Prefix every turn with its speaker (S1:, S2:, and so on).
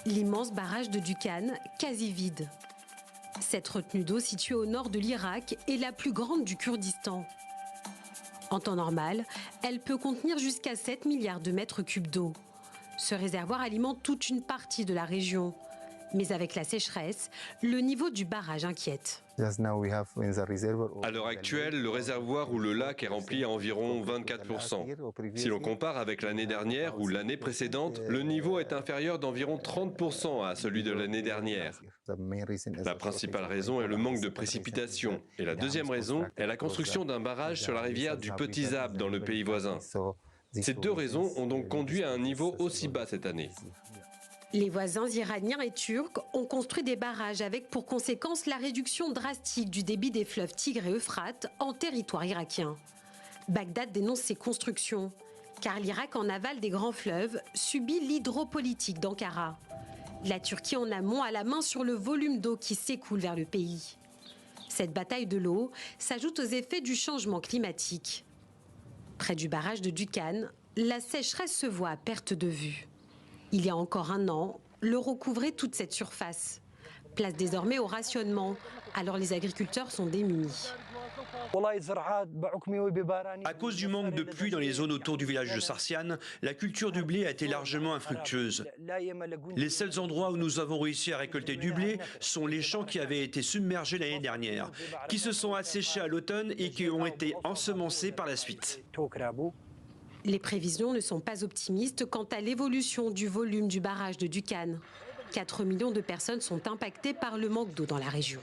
S1: L'immense barrage de Duqan, quasi vide. Cette retenue d'eau située au nord de l'Irak est la plus grande du Kurdistan. En temps normal, elle peut contenir jusqu'à 7 milliards de mètres cubes d'eau. Ce réservoir alimente toute une partie de la région. Mais avec la sécheresse, le niveau du barrage inquiète.
S2: À l'heure actuelle, le réservoir ou le lac est rempli à environ 24%. Si l'on compare avec l'année dernière ou l'année précédente, le niveau est inférieur d'environ 30% à celui de l'année dernière. La principale raison est le manque de précipitations. Et la deuxième raison est la construction d'un barrage sur la rivière du Petit Zab dans le pays voisin. Ces deux raisons ont donc conduit à un niveau aussi bas cette année.
S1: Les voisins iraniens et turcs ont construit des barrages avec pour conséquence la réduction drastique du débit des fleuves Tigre et Euphrate en territoire irakien. Bagdad dénonce ces constructions, car l'Irak en aval des grands fleuves subit l'hydropolitique d'Ankara. La Turquie en amont a la main sur le volume d'eau qui s'écoule vers le pays. Cette bataille de l'eau s'ajoute aux effets du changement climatique. Près du barrage de Duqan, la sécheresse se voit à perte de vue. Il y a encore un an, l'eau couvrait toute cette surface. Place désormais au rationnement, alors les agriculteurs sont démunis.
S3: À cause du manque de pluie dans les zones autour du village de Sarsiane, la culture du blé a été largement infructueuse. Les seuls endroits où nous avons réussi à récolter du blé sont les champs qui avaient été submergés l'année dernière, qui se sont asséchés à l'automne et qui ont été ensemencés par la suite.
S1: Les prévisions ne sont pas optimistes quant à l'évolution du volume du barrage de Duqan. 4 millions de personnes sont impactées par le manque d'eau dans la région.